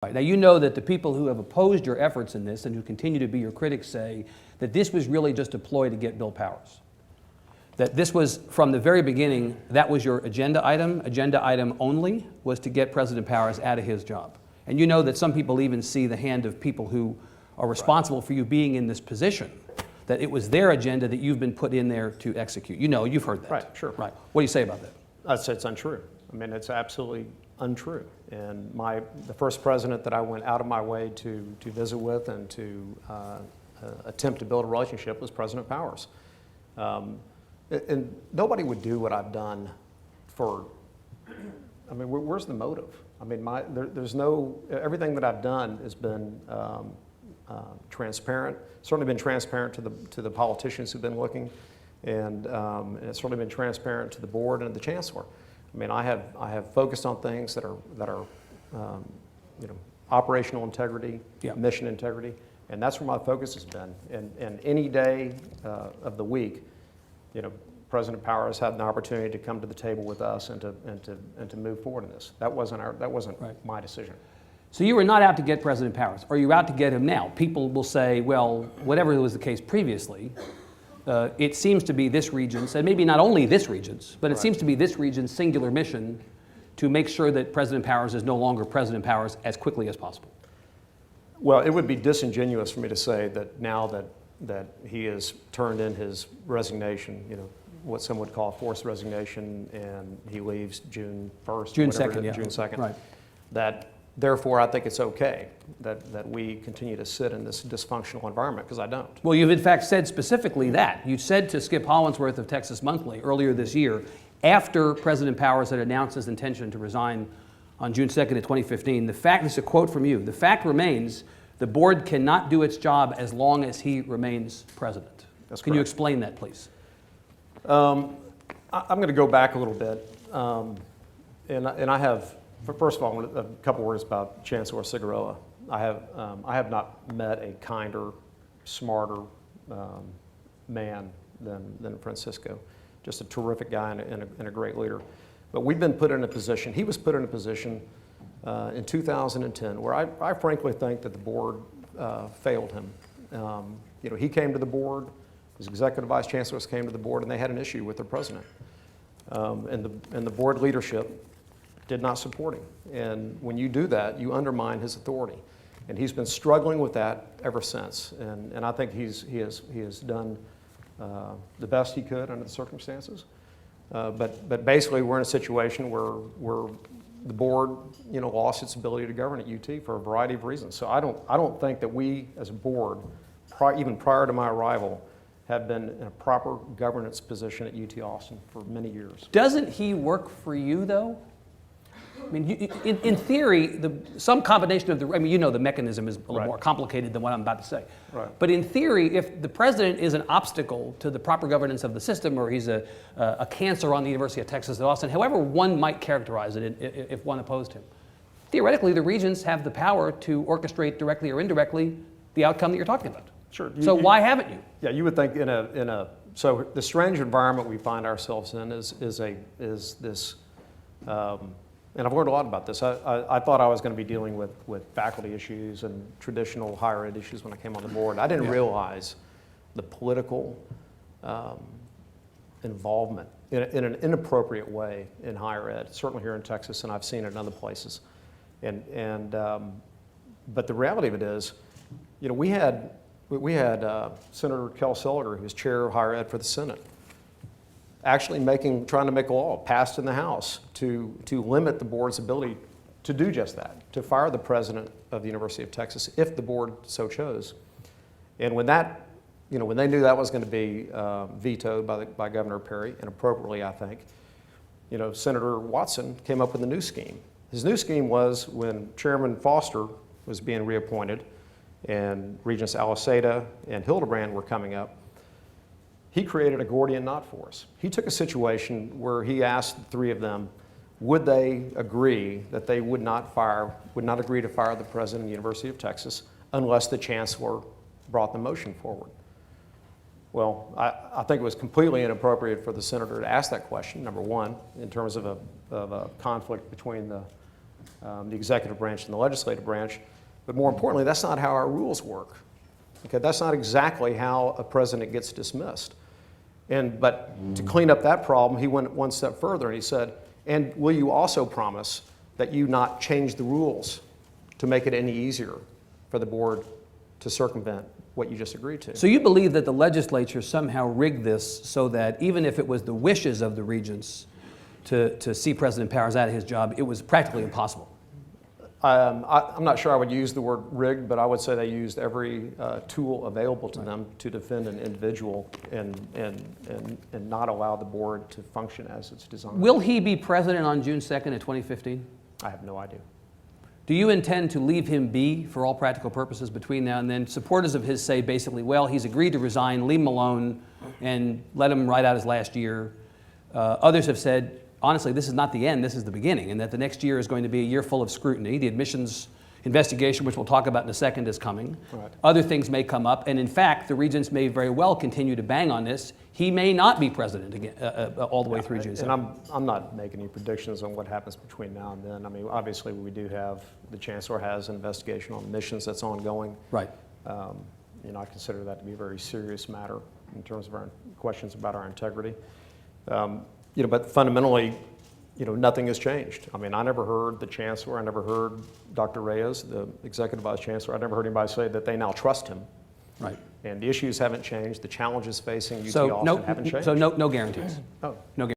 Right. Now, you know that the people who have opposed your efforts in this and who continue to be your critics say that this was really just a ploy to get Bill Powers. That this was, from the very beginning, that was your agenda item only, was to get President Powers out of his job. And you know that some people even see the hand of people who are responsible for you being in this position, that it was their agenda that you've been put in there to execute. You know, you've heard that. Right, sure. Right. What do you say about that? I'd say it's untrue. I mean, it's absolutely untrue. And the first president that I went out of my way to visit with and to attempt to build a relationship was President Powers. And nobody would do what I've done for, I mean, where's the motive? I mean, there's no, everything that I've done has been transparent, certainly been transparent to the politicians who've been looking, and it's certainly been transparent to the board and the chancellor. I mean, I have focused on things that are you know, operational integrity, mission integrity, and that's where my focus has been. And any day of the week, you know, President Powers had an opportunity to come to the table with us and to move forward in this. That wasn't right. my decision. So you were not out to get President Powers. Are you out to get him now? People will say, well, whatever was the case previously, it seems to be this region's, and maybe not only this region's, but it seems to be this region's singular mission to make sure that President Powers is no longer President Powers as quickly as possible. Well, it would be disingenuous for me to say that now that he has turned in his resignation, you know, what some would call a forced resignation, and he leaves June 1st. June 2nd, yeah. June 2nd. Right. That, therefore, I think it's okay that we continue to sit in this dysfunctional environment, because I don't. Well, you've in fact said specifically that. You said to Skip Hollandsworth of Texas Monthly earlier this year, after President Powers had announced his intention to resign on June 2nd of 2015, this is a quote from you, "The fact remains, the board cannot do its job as long as he remains president." That's Can you correct. explain that, please? I'm going to go back a little bit, and I have, first of all, a couple words about Chancellor Cigarella. I have not met a kinder, smarter man than Francisco. Just a terrific guy and a great leader. But we've been put in a position, he was put in a position in 2010 where I frankly think that the board failed him. You know, he came to the board, his executive vice chancellors came to the board, and they had an issue with their president. And the board leadership did not support him. And when you do that, you undermine his authority. And he's been struggling with that ever since. And I think he has done the best he could under the circumstances. But basically, we're in a situation where the board, you know, lost its ability to govern at UT for a variety of reasons. So I don't think that we, as a board, even prior to my arrival, have been in a proper governance position at UT Austin for many years. Doesn't he work for you, though? I mean, in theory, some combination of I mean, you know the mechanism is a little more complicated than what I'm about to say. Right. But in theory, if the president is an obstacle to the proper governance of the system, or he's a cancer on the University of Texas at Austin, however one might characterize it if one opposed him, theoretically, the regents have the power to orchestrate directly or indirectly the outcome that you're talking about. Sure. So why haven't you? Yeah, you would think so the strange environment we find ourselves in is this, and I've learned a lot about this. I thought I was going to be dealing with faculty issues and traditional higher ed issues when I came on the board. I didn't realize the political involvement in an inappropriate way in higher ed, certainly here in Texas, and I've seen it in other places. But the reality of it is, you know, we had Senator Kel Seliger, who was chair of higher ed for the Senate, actually trying to make a law passed in the House to limit the board's ability to do just that, to fire the president of the University of Texas if the board so chose. And when they knew that was going to be vetoed by Governor Perry, and appropriately, I think, you know, Senator Watson came up with a new scheme. His new scheme was, when Chairman Foster was being reappointed and Regents Aliseda and Hildebrand were coming up, he created a Gordian knot for us. He took a situation where he asked the three of them, would they agree that they would not agree to fire the president of the University of Texas unless the chancellor brought the motion forward. Well, I think it was completely inappropriate for the senator to ask that question, number one, in terms of a conflict between the the executive branch and the legislative branch. But more importantly, that's not how our rules work. Okay, that's not exactly how a president gets dismissed. But to clean up that problem, he went one step further and he said, and will you also promise that you not change the rules to make it any easier for the board to circumvent what you just agreed to? So you believe that the legislature somehow rigged this so that even if it was the wishes of the regents to see President Powers out of his job, it was practically impossible? I'm not sure I would use the word rigged, but I would say they used every tool available to them to defend an individual and not allow the board to function as it's designed. Will he be president on June 2nd of 2015? I have no idea. Do you intend to leave him be for all practical purposes between now and then? Supporters of his say basically, well, he's agreed to resign, leave him alone, and let him ride out his last year. Others have said, honestly, this is not the end, this is the beginning, and that the next year is going to be a year full of scrutiny. The admissions investigation, which we'll talk about in a second, is coming. Right. Other things may come up, and in fact, the regents may very well continue to bang on this. He may not be president again, all the way through June 2nd. And I'm not making any predictions on what happens between now and then. I mean, obviously, we do have, the chancellor has an investigation on admissions that's ongoing. Right. I consider that to be a very serious matter in terms of our questions about our integrity. But fundamentally, nothing has changed. I mean, I never heard the chancellor, I never heard Dr. Reyes, the executive vice chancellor, I never heard anybody say that they now trust him. Right. And the issues haven't changed, the challenges facing UT So Austin haven't changed. So no guarantees. Oh. No guarantees.